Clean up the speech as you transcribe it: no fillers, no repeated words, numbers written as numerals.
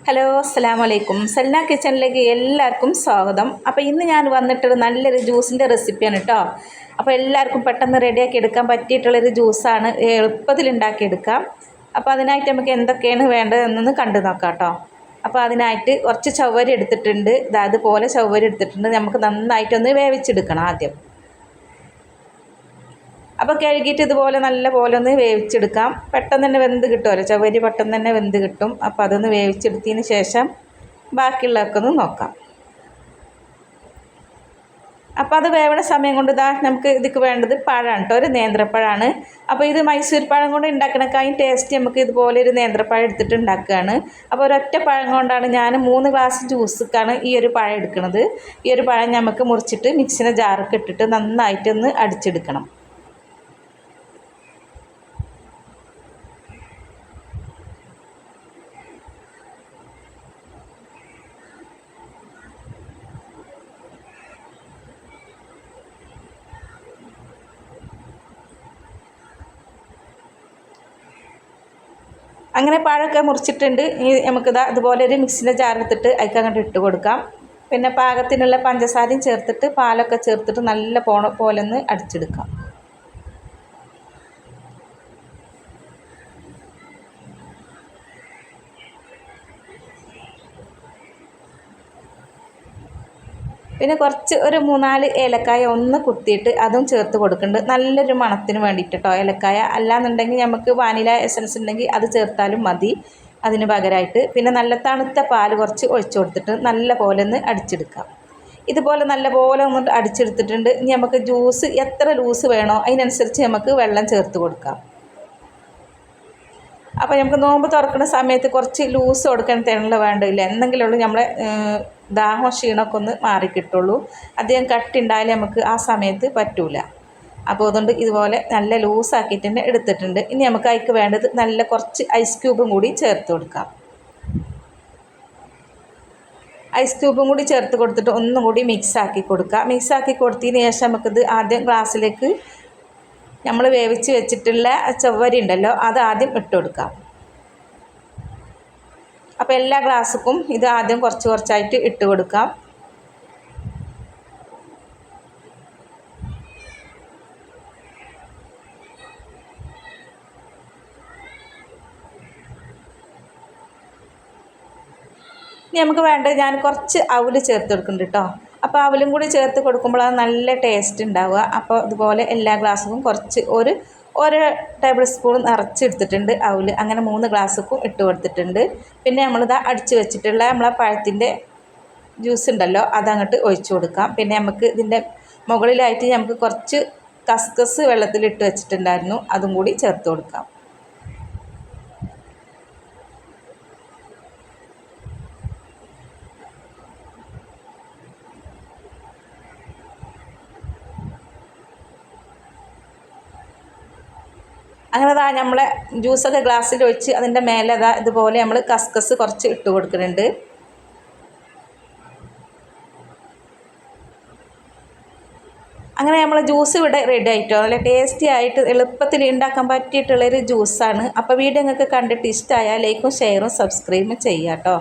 Hello അസ്സലാമു അലൈക്കും. സൽന കിച്ചണിലേക്ക് എല്ലാവർക്കും സ്വാഗതം. അപ്പോൾ ഇന്ന് ഞാൻ വന്നിട്ടൊരു നല്ലൊരു ജ്യൂസിൻ്റെ റെസിപ്പിയാണ് കേട്ടോ. അപ്പോൾ എല്ലാവർക്കും പെട്ടെന്ന് റെഡിയാക്കി എടുക്കാൻ പറ്റിയിട്ടുള്ളൊരു ജ്യൂസാണ്, എളുപ്പത്തിൽ ഉണ്ടാക്കിയെടുക്കാം. അപ്പോൾ അതിനായിട്ട് നമുക്ക് എന്തൊക്കെയാണ് വേണ്ടതെന്നൊന്ന് കണ്ടു നോക്കാം കേട്ടോ. അപ്പോൾ അതിനായിട്ട് കുറച്ച് ചവ്വരി എടുത്തിട്ടുണ്ട്, അതുപോലെ ചവ്വരി എടുത്തിട്ടുണ്ട്. നമുക്ക് നന്നായിട്ടൊന്ന് വേവിച്ചെടുക്കണം ആദ്യം. അപ്പോൾ കഴുകിയിട്ട് ഇതുപോലെ നല്ല പോലെ ഒന്ന് വേവിച്ചെടുക്കാം. പെട്ടെന്ന് തന്നെ വെന്ത് കിട്ടുമല്ലോ, ചവ്വരി പെട്ടെന്ന് തന്നെ വെന്ത് കിട്ടും. അപ്പോൾ അതൊന്ന് വേവിച്ചെടുത്തതിന് ശേഷം ബാക്കിയുള്ളതൊക്കെ ഒന്ന് നോക്കാം. അപ്പോൾ അത് വേവണ സമയം കൊണ്ട് നമുക്ക് ഇതിക്ക് വേണ്ടത് പഴമാണ് കേട്ടോ, ഒരു നേന്ത്രപ്പഴമാണ്. അപ്പോൾ ഇത് മൈസൂർ പഴം കൊണ്ട് ഉണ്ടാക്കണക്കായും ടേസ്റ്റ് നമുക്ക് ഇതുപോലെ ഒരു നേന്ത്രപ്പഴം എടുത്തിട്ട് ഉണ്ടാക്കുകയാണ്. അപ്പോൾ ഒരൊറ്റ പഴം കൊണ്ടാണ് ഞാൻ 3 ഗ്ലാസ് ജ്യൂസൊക്കെയാണ് ഈ ഒരു പഴം എടുക്കുന്നത്. ഈ ഒരു പഴം നമുക്ക് മുറിച്ചിട്ട് മിക്സിയുടെ ജാറൊക്കെ ഇട്ടിട്ട് നന്നായിട്ടൊന്ന് അടിച്ചെടുക്കണം. അങ്ങനെ പഴമൊക്കെ മുറിച്ചിട്ടുണ്ട്. നമുക്കിതാ അതുപോലെ ഒരു മിക്സിൻ്റെ ജാറെടുത്തിട്ട് അതിലേക്ക് അങ്ങോട്ട് ഇട്ട് കൊടുക്കാം. പിന്നെ പാകത്തിനുള്ള പഞ്ചസാരയും ചേർത്തിട്ട് പാലൊക്കെ ചേർത്തിട്ട് നല്ല പോലെ ഒന്ന് അടിച്ചെടുക്കാം. പിന്നെ കുറച്ച് ഒരു 3-4 ഏലക്കായ ഒന്ന് കുത്തിയിട്ട് അതും ചേർത്ത് കൊടുക്കുന്നുണ്ട്, നല്ലൊരു മണത്തിന് വേണ്ടിയിട്ട് കേട്ടോ. ഏലക്കായ അല്ലാന്നുണ്ടെങ്കിൽ നമുക്ക് വാനില എസൻസ് ഉണ്ടെങ്കിൽ അത് ചേർത്താലും മതി അതിന് പകരമായിട്ട്. പിന്നെ നല്ല തണുത്ത പാല് കുറച്ച് ഒഴിച്ചു കൊടുത്തിട്ട് നല്ല പോലെ ഒന്ന് അടിച്ചെടുക്കാം. ഇതുപോലെ നല്ല പോലെ ഒന്ന് അടിച്ചെടുത്തിട്ടുണ്ട്. ഇനി നമുക്ക് ജ്യൂസ് എത്ര ലൂസ് വേണോ അതിനനുസരിച്ച് നമുക്ക് വെള്ളം ചേർത്ത് കൊടുക്കാം. അപ്പോൾ നമുക്ക് നോമ്പ് തുറക്കുന്ന സമയത്ത് കുറച്ച് ലൂസ് കൊടുക്കാൻ തേനുള്ള വേണ്ടില്ല, എന്തെങ്കിലുള്ളൂ നമ്മളെ ദാഹം ക്ഷീണമൊക്കെ ഒന്ന് മാറിക്കിട്ടുള്ളൂ. അധികം കട്ടിണ്ടായാലും നമുക്ക് ആ സമയത്ത് പറ്റൂല. അപ്പോൾ അതുകൊണ്ട് ഇതുപോലെ നല്ല ലൂസാക്കിയിട്ട് തന്നെ എടുത്തിട്ടുണ്ട്. ഇനി നമുക്ക് അതിക്ക് വേണ്ടത് നല്ല കുറച്ച് ഐസ് ക്യൂബും കൂടി ചേർത്ത് കൊടുക്കാം. ഐസ് ക്യൂബും കൂടി ചേർത്ത് കൊടുത്തിട്ട് ഒന്നും കൂടി മിക്സാക്കി കൊടുക്കുക. മിക്സാക്കി കൊടുത്തതിന് ശേഷം നമുക്കിത് ആദ്യം ഗ്ലാസ്സിലേക്ക് നമ്മൾ വേവിച്ച് വെച്ചിട്ടുള്ള ചവ്വരി ഉണ്ടല്ലോ അത് ആദ്യം ഇട്ട് കൊടുക്കാം. അപ്പോൾ എല്ലാ ഗ്ലാസ്സുക്കും ഇത് ആദ്യം കുറച്ച് കുറച്ചായിട്ട് ഇട്ട് കൊടുക്കാം. ഇനി നമുക്ക് വേണ്ടത് ഞാൻ കുറച്ച് അവൽ ചേർത്ത് കൊടുക്കുന്നുണ്ട് കേട്ടോ. അപ്പോൾ അവലും കൂടി ചേർത്ത് കൊടുക്കുമ്പോഴാണ് നല്ല ടേസ്റ്റ് ഉണ്ടാവുക. അപ്പോൾ അതുപോലെ എല്ലാ ഗ്ലാസ്സിലും കുറച്ച് ഒരു ടേബിൾ സ്പൂൺ നിറച്ചെടുത്തിട്ടുണ്ട് അവൽ. അങ്ങനെ 3 ഗ്ലാസ്സുക്കും ഇട്ട് കൊടുത്തിട്ടുണ്ട്. പിന്നെ നമ്മളിതാ അടിച്ച് വെച്ചിട്ടുള്ള നമ്മളെ പഴത്തിൻ്റെ ജ്യൂസ് ഉണ്ടല്ലോ അതങ്ങോട്ട് ഒഴിച്ചു കൊടുക്കാം. പിന്നെ നമുക്ക് ഇതിൻ്റെ മുകളിലായിട്ട് നമുക്ക് കുറച്ച് കസ്കസ് വെള്ളത്തിലിട്ട് വെച്ചിട്ടുണ്ടായിരുന്നു, അതും കൂടി ചേർത്ത് കൊടുക്കാം. അങ്ങനെ നമ്മളെ ജ്യൂസൊക്കെ ഗ്ലാസ്സിൽ ഒഴിച്ച് അതിൻ്റെ മേലെ ഇതുപോലെ നമ്മൾ കസ്കസ് കുറച്ച് ഇട്ട് കൊടുക്കുന്നുണ്ട്. അങ്ങനെ നമ്മൾ ജ്യൂസ് ഇവിടെ റെഡി ആയിട്ടോ. നല്ല ടേസ്റ്റി ആയിട്ട് എളുപ്പത്തിൽ ഉണ്ടാക്കാൻ പറ്റിയിട്ടുള്ളൊരു ജ്യൂസാണ്. അപ്പോൾ വീഡിയോ നിങ്ങൾക്ക് കണ്ടിട്ട് ഇഷ്ടമായാൽ ലൈക്കും ഷെയറും സബ്സ്ക്രൈബും ചെയ്യാം കേട്ടോ.